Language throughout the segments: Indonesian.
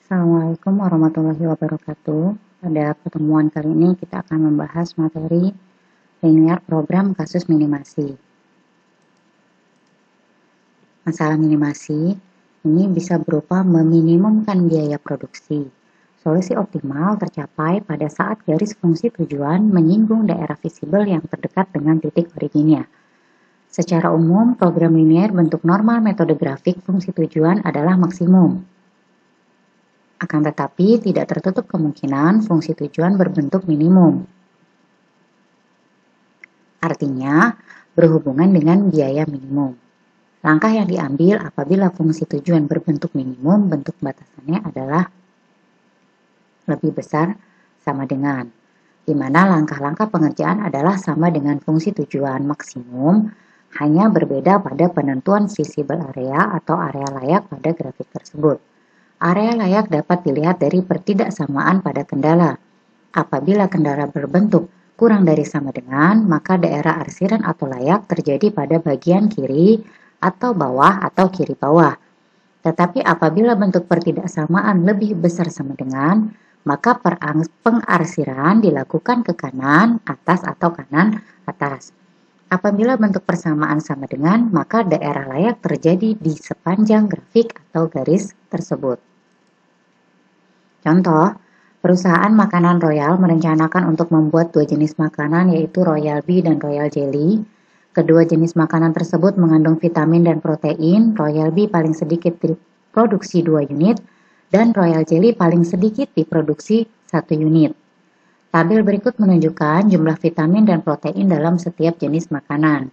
Assalamualaikum warahmatullahi wabarakatuh. Pada pertemuan kali ini kita akan membahas materi linear program kasus minimasi. Masalah minimasi ini bisa berupa meminimumkan biaya produksi. Solusi optimal tercapai pada saat garis fungsi tujuan menyinggung daerah visible yang terdekat dengan titik originnya. Secara umum, program linear bentuk normal metode grafik fungsi tujuan adalah maksimum. Akan tetapi, tidak tertutup kemungkinan fungsi tujuan berbentuk minimum. Artinya, berhubungan dengan biaya minimum. Langkah yang diambil apabila fungsi tujuan berbentuk minimum, bentuk batasannya adalah lebih besar sama dengan, di mana langkah-langkah pengerjaan adalah sama dengan fungsi tujuan maksimum, hanya berbeda pada penentuan visible area atau area layak pada grafik tersebut. Area layak dapat dilihat dari pertidaksamaan pada kendala. Apabila kendala berbentuk kurang dari sama dengan, maka daerah arsiran atau layak terjadi pada bagian kiri atau bawah atau kiri bawah. Tetapi apabila bentuk pertidaksamaan lebih besar sama dengan, maka pengarsiran dilakukan ke kanan, atas atau kanan, atas. Apabila bentuk persamaan sama dengan, maka daerah layak terjadi di sepanjang grafik atau garis tersebut. Contoh, perusahaan makanan Royal merencanakan untuk membuat dua jenis makanan yaitu Royal Bee dan Royal Jelly. Kedua jenis makanan tersebut mengandung vitamin dan protein. Royal Bee paling sedikit diproduksi 2 unit dan Royal Jelly paling sedikit diproduksi 1 unit. Tabel berikut menunjukkan jumlah vitamin dan protein dalam setiap jenis makanan.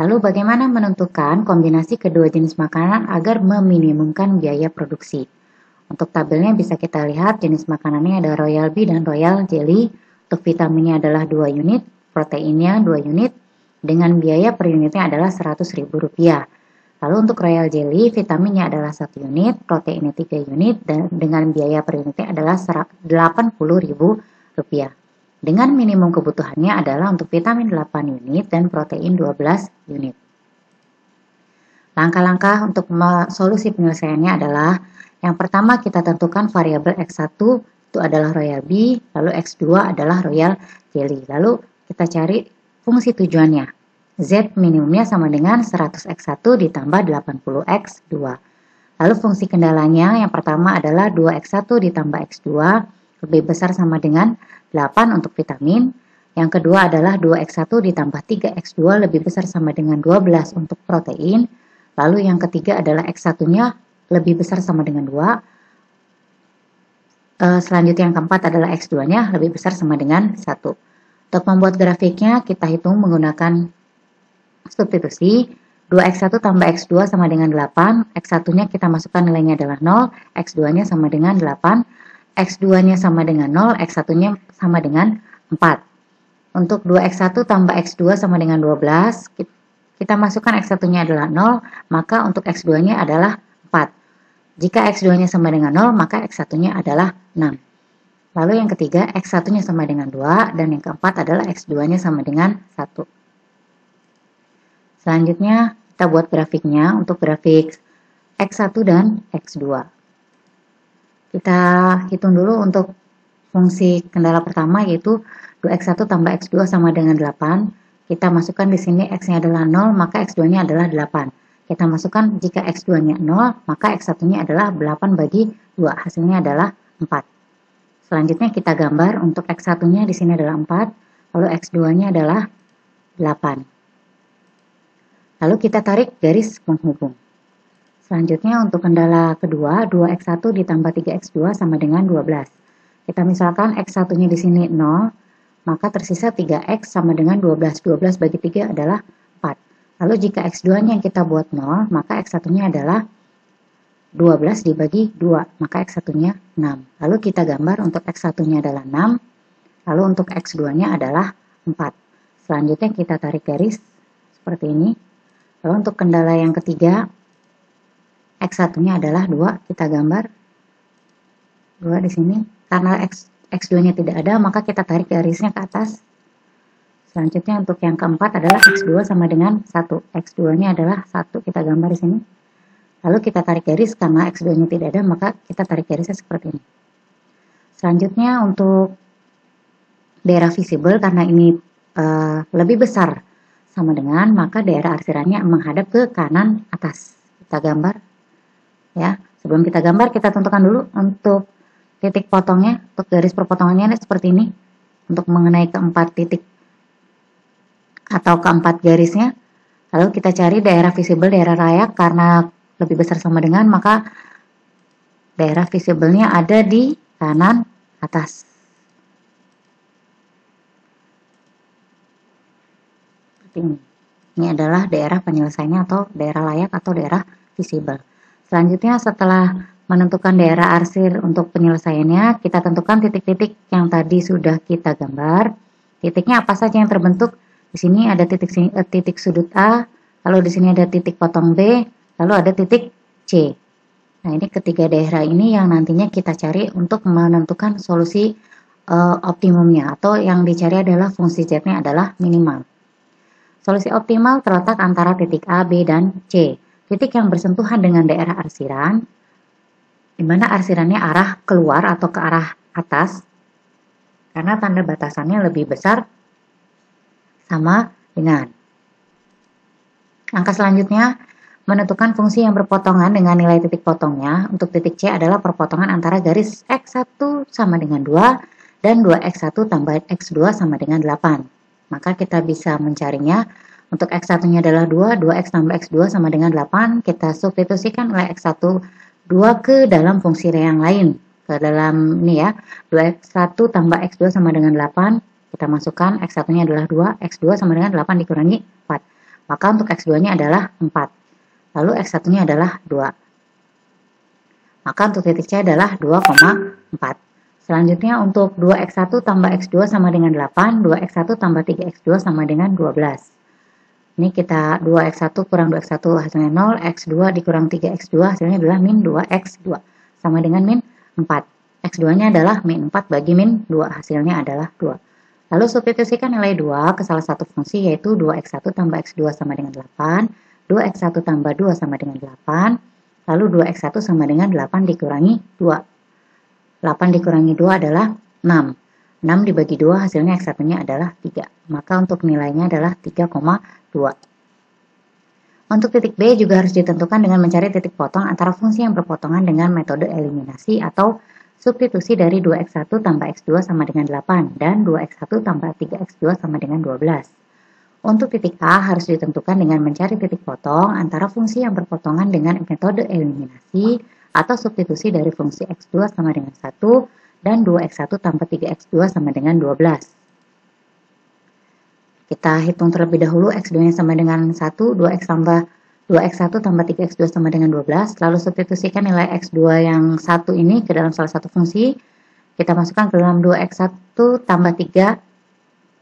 Lalu bagaimana menentukan kombinasi kedua jenis makanan agar meminimumkan biaya produksi? Untuk tabelnya bisa kita lihat jenis makanannya ada Royal Bee dan Royal Jelly. Untuk vitaminnya adalah 2 unit, proteinnya 2 unit, dengan biaya per unitnya adalah Rp100.000. Lalu untuk Royal Jelly, vitaminnya adalah 1 unit, proteinnya 3 unit, dan dengan biaya per unitnya adalah Rp80.000. Dengan minimum kebutuhannya adalah untuk vitamin 8 unit dan protein 12 unit. Langkah-langkah untuk solusi penyelesaiannya adalah yang pertama kita tentukan variabel X1 itu adalah Royal Bee, lalu X2 adalah Royal Jelly. Lalu kita cari fungsi tujuannya. Z minimumnya sama dengan 100X1 ditambah 80X2. Lalu fungsi kendalanya yang pertama adalah 2X1 ditambah X2 lebih besar sama dengan 8 untuk vitamin. Yang kedua adalah 2X1 ditambah 3X2 lebih besar sama dengan 12 untuk protein. Lalu yang ketiga adalah X1-nya lebih besar sama dengan 2. Selanjutnya yang keempat adalah X2-nya lebih besar sama dengan 1. Untuk membuat grafiknya kita hitung menggunakan substitusi. 2X1 tambah X2 sama dengan 8. X1-nya kita masukkan nilainya adalah 0. X2-nya sama dengan 8. X2-nya sama dengan 0. X1-nya sama dengan 4. Untuk 2X1 tambah X2 sama dengan 12. Kita masukkan X1-nya adalah 0. Maka untuk X2-nya adalah 4. Jika X2-nya sama dengan 0, maka X1-nya adalah 6. Lalu yang ketiga, X1-nya sama dengan 2, dan yang keempat adalah X2-nya sama dengan 1. Selanjutnya, kita buat grafiknya untuk grafik X1 dan X2. Kita hitung dulu untuk fungsi kendala pertama, yaitu 2X1 tambah X2 sama dengan 8. Kita masukkan di sini X-nya adalah 0, maka X2-nya adalah 8. Kita masukkan jika X2-nya 0, maka X1-nya adalah 8 bagi 2. Hasilnya adalah 4. Selanjutnya kita gambar untuk X1-nya di sini adalah 4, lalu X2-nya adalah 8. Lalu kita tarik garis penghubung. Selanjutnya untuk kendala kedua, 2X1 ditambah 3X2 sama dengan 12. Kita misalkan X1-nya di sini 0, maka tersisa 3X sama dengan 12. 12 bagi 3 adalah 4. Lalu jika X2-nya yang kita buat 0, maka X1-nya adalah 12 dibagi 2, maka X1-nya 6. Lalu kita gambar untuk X1-nya adalah 6, lalu untuk X2-nya adalah 4. Selanjutnya kita tarik garis seperti ini. Lalu untuk kendala yang ketiga, X1-nya adalah 2, kita gambar 2 di sini. Karena X2-nya tidak ada, maka kita tarik garisnya ke atas. Selanjutnya untuk yang keempat adalah X2 sama dengan 1. X2-nya adalah 1, kita gambar di sini. Lalu kita tarik garis, karena X2-nya tidak ada, maka kita tarik garisnya seperti ini. Selanjutnya untuk daerah visible, karena ini lebih besar sama dengan, maka daerah arsirannya menghadap ke kanan atas. Kita gambar ya. Sebelum kita gambar, kita tentukan dulu untuk titik potongnya, untuk garis perpotongannya seperti ini, untuk mengenai keempat titik atau keempat garisnya. Lalu kita cari daerah visible, daerah layak, karena lebih besar sama dengan, maka daerah visible-nya ada di kanan atas. Ini adalah daerah penyelesaiannya atau daerah layak atau daerah visible. Selanjutnya setelah menentukan daerah arsir untuk penyelesaiannya, kita tentukan titik-titik yang tadi sudah kita gambar. Titiknya apa saja yang terbentuk? Di sini ada titik sudut A, lalu di sini ada titik potong B, lalu ada titik C. Nah, ini ketiga daerah ini yang nantinya kita cari untuk menentukan solusi optimumnya, atau yang dicari adalah fungsi Z-nya adalah minimal. Solusi optimal terletak antara titik A, B, dan C. Titik yang bersentuhan dengan daerah arsiran, di mana arsirannya arah keluar atau ke arah atas, karena tanda batasannya lebih besar sama dengan. Angka selanjutnya, menentukan fungsi yang berpotongan dengan nilai titik potongnya. Untuk titik C adalah perpotongan antara garis X1 sama dengan 2 dan 2X1 tambah X2 sama dengan 8. Maka kita bisa mencarinya. Untuk X1-nya adalah 2, 2X tambah X2 sama dengan 8. Kita substitusikan nilai X1 2 ke dalam fungsi yang lain. Ke dalam ini ya, 2X1 tambah X2 sama dengan 8. Kita masukkan X1-nya adalah 2, X2 sama dengan 8 dikurangi 4. Maka untuk X2-nya adalah 4. Lalu X1-nya adalah 2. Maka untuk titik C adalah 2,4. Selanjutnya untuk 2X1 tambah X2 sama dengan 8, 2X1 tambah 3X2 sama dengan 12. Ini kita 2X1 kurang 2X1 hasilnya 0, X2 dikurang 3X2 hasilnya adalah min 2X2 sama dengan min 4. X2-nya adalah min 4 bagi min 2, hasilnya adalah 2. Lalu substitusikan nilai 2 ke salah satu fungsi, yaitu 2X1 tambah X2 sama dengan 8, 2X1 tambah 2 sama dengan 8, lalu 2X1 sama dengan 8 dikurangi 2. 8 dikurangi 2 adalah 6. 6 dibagi 2 hasilnya X1-nya adalah 3. Maka untuk nilainya adalah 3,2. Untuk titik B juga harus ditentukan dengan mencari titik potong antara fungsi yang berpotongan dengan metode eliminasi atau substitusi dari 2X1 tambah X2 sama dengan 8 dan 2X1 tambah 3X2 sama dengan 12. Untuk titik A harus ditentukan dengan mencari titik potong antara fungsi yang berpotongan dengan metode eliminasi atau substitusi dari fungsi X2 sama dengan 1 dan 2X1 tambah 3X2 sama dengan 12. Kita hitung terlebih dahulu X2-nya sama dengan 1, 2X1 tambah 3X2 sama dengan 12, lalu substitusikan nilai X2 yang 1 ini ke dalam salah satu fungsi, kita masukkan ke dalam 2X1 tambah 3,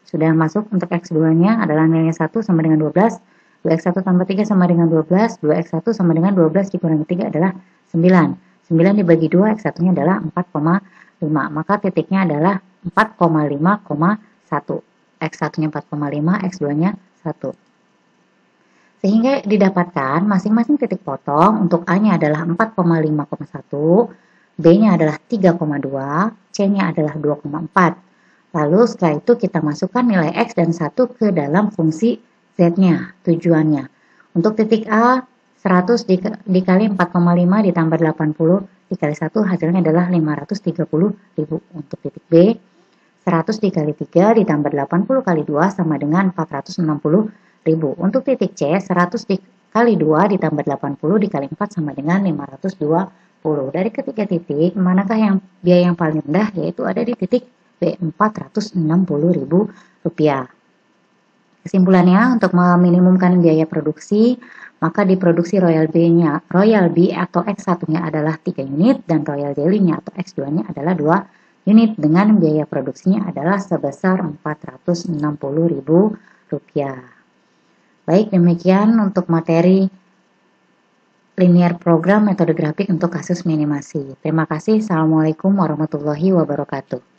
sudah masuk untuk X2-nya adalah nilainya 1 sama dengan 12, 2X1 tambah 3 sama dengan 12, 2X1 sama dengan 12 dikurangi 3 adalah 9. 9 dibagi 2, X1-nya adalah 4,5. Maka titiknya adalah 4,5,1. X1-nya 4,5, X2-nya 1. Sehingga didapatkan masing-masing titik potong untuk A-nya adalah 4,5,1, B-nya adalah 3,2, C-nya adalah 2,4. Lalu setelah itu kita masukkan nilai X dan 1 ke dalam fungsi Z-nya, tujuannya. Untuk titik A, 100 dikali 4,5 ditambah 80 dikali 1 hasilnya adalah 530.000. Untuk titik B, 100 dikali 3 ditambah 80 kali 2 sama dengan 460.000. Untuk titik C, 100 dikali 2 ditambah 80 dikali 4 sama dengan 520. Dari ketiga titik, manakah yang biaya yang paling rendah? Yaitu ada di titik B, Rp460.000. Kesimpulannya, untuk meminimumkan biaya produksi, maka di produksi Royal B atau X1-nya adalah 3 unit dan Royal Jelly-nya atau X2-nya adalah 2 unit dengan biaya produksinya adalah sebesar Rp460.000. Baik, demikian untuk materi linear program metode grafik untuk kasus minimasi. Terima kasih. Assalamualaikum warahmatullahi wabarakatuh.